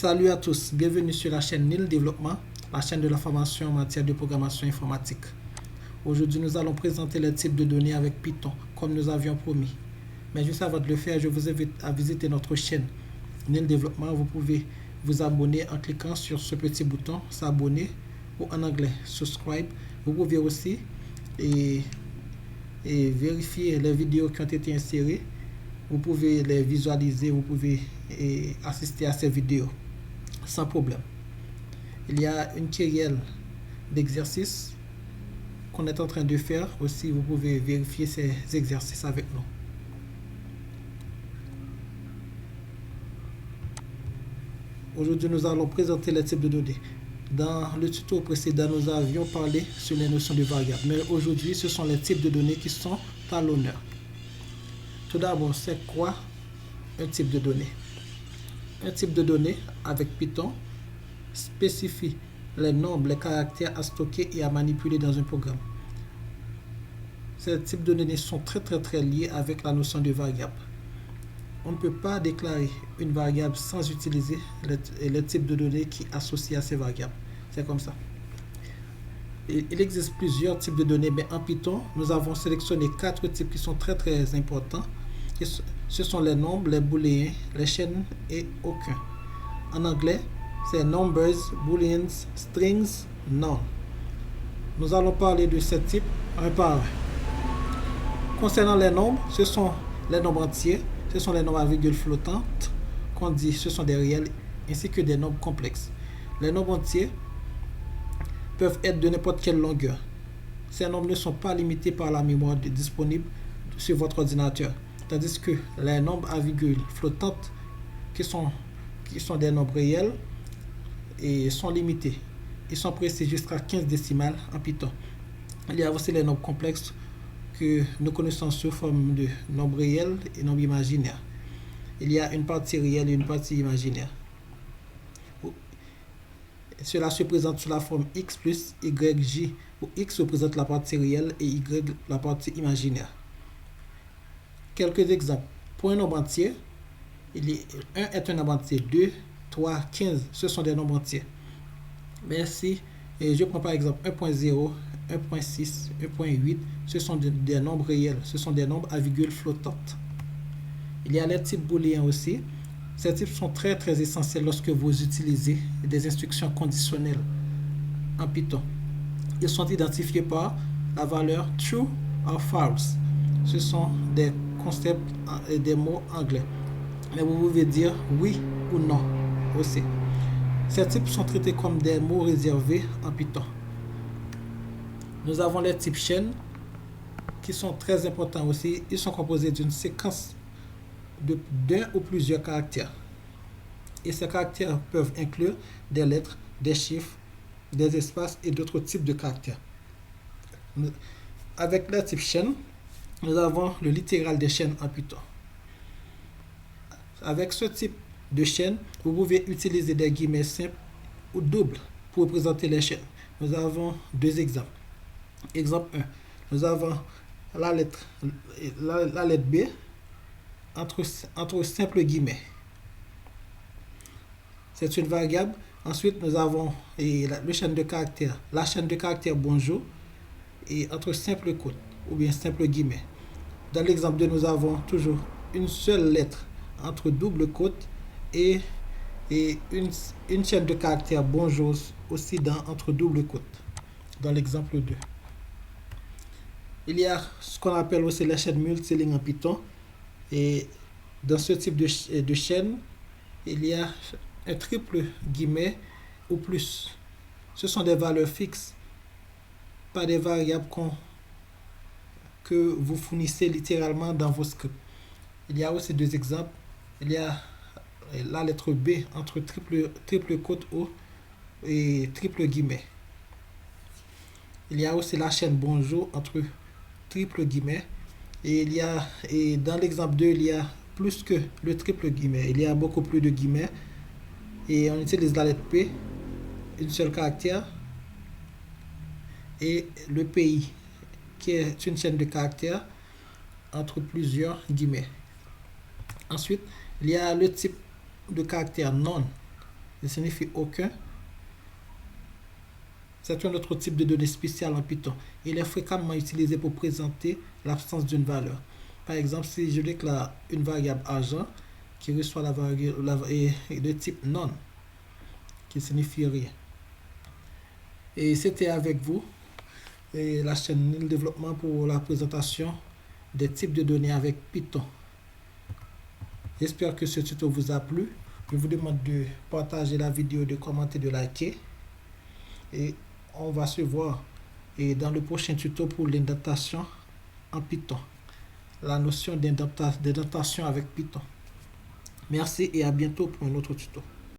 Salut à tous, bienvenue sur la chaîne NIL Développement, la chaîne de la formation en matière de programmation informatique. Aujourd'hui, nous allons présenter les types de données avec Python, comme nous avions promis. Mais juste avant de le faire, je vous invite à visiter notre chaîne NIL Développement. Vous pouvez vous abonner en cliquant sur ce petit bouton, s'abonner, ou en anglais, subscribe. Vous pouvez aussi vérifier les vidéos qui ont été insérées. Vous pouvez les visualiser, vous pouvez assister à ces vidéos sans problème. Il y a une querelle d'exercices qu'on est en train de faire. Aussi, vous pouvez vérifier ces exercices avec nous. Aujourd'hui, nous allons présenter les types de données. Dans le tuto précédent, nous avions parlé sur les notions de variables. Mais aujourd'hui, ce sont les types de données qui sont à l'honneur. Tout d'abord, c'est quoi un type de données? Un type de données avec Python spécifie les nombres, les caractères à stocker et à manipuler dans un programme. Ces types de données sont très liés avec la notion de variable. On ne peut pas déclarer une variable sans utiliser les types de données qui associent à ces variables. C'est comme ça. Il existe plusieurs types de données, mais en Python, nous avons sélectionné 4 types qui sont très importants. Ce sont les nombres, les booléens, les chaînes et aucun. En anglais, c'est numbers, booleans, strings, none. Nous allons parler de ces types un par un. Concernant les nombres, ce sont les nombres entiers, ce sont les nombres à virgule flottante, qu'on dit ce sont des réels, ainsi que des nombres complexes. Les nombres entiers peuvent être de n'importe quelle longueur. Ces nombres ne sont pas limités par la mémoire disponible sur votre ordinateur. Tandis que les nombres à virgule flottante, qui sont des nombres réels, et sont limités. Ils sont précis jusqu'à 15 décimales en Python. Il y a aussi les nombres complexes que nous connaissons sous forme de nombres réels et nombres imaginaires. Il y a une partie réelle et une partie imaginaire. Cela se présente sous la forme x plus yj, où x représente la partie réelle et y la partie imaginaire. Quelques exemples. Pour un nombre entier, 1 est un nombre entier, 2, 3, 15, ce sont des nombres entiers. Mais si je prends par exemple 1.0, 1.6, 1.8, ce sont des nombres réels, ce sont des nombres à virgule flottante. Il y a les types booléens aussi. Ces types sont très essentiels lorsque vous utilisez des instructions conditionnelles en Python. Ils sont identifiés par la valeur true or false. Ce sont des concepts et des mots anglais. Mais vous pouvez dire oui ou non aussi. Ces types sont traités comme des mots réservés en Python. Nous avons les types chaînes qui sont très importants aussi. Ils sont composés d'une séquence d'un ou plusieurs caractères. Et ces caractères peuvent inclure des lettres, des chiffres, des espaces et d'autres types de caractères. Avec le type chaîne, nous avons le littéral des chaînes en Python. Avec ce type de chaîne, vous pouvez utiliser des guillemets simples ou doubles pour représenter les chaînes. Nous avons deux exemples. Exemple 1. Nous avons la lettre B entre simples guillemets. C'est une variable. Ensuite, nous avons la chaîne de caractères bonjour et entre simples côtes ou bien simples guillemets. Dans l'exemple 2, nous avons toujours une seule lettre entre double côte et une chaîne de caractères bonjour aussi entre double côte. Dans l'exemple 2. Il y a ce qu'on appelle aussi la chaîne multiligne en Python. Et dans ce type de chaîne, il y a un triple guillemet ou plus. Ce sont des valeurs fixes, pas des variables que vous fournissez littéralement dans vos scripts. Il y a aussi deux exemples. Il y a la lettre B entre triple côte ou et triple guillemet. Il y a aussi la chaîne bonjour entre triple guillemet. Et dans l'exemple 2, il y a plus que le triple guillemet. Il y a beaucoup plus de guillemets. Et on utilise la lettre P, une seule caractère. Et le pays, qui est une chaîne de caractères entre plusieurs guillemets. Ensuite, il y a le type de caractère non. Il signifie aucun. C'est un autre type de données spéciales en Python. Il est fréquemment utilisé pour présenter l'absence d'une valeur. Par exemple, si je déclare une variable argent qui reçoit la variable de type none, qui signifie rien. Et c'était avec vous et la chaîne Nil Développement pour la présentation des types de données avec Python. J'espère que ce tuto vous a plu. Je vous demande de partager la vidéo, de commenter, de liker. Et on va se voir dans le prochain tuto pour l'indentation en Python. La notion d'indentation avec Python. Merci et à bientôt pour un autre tuto.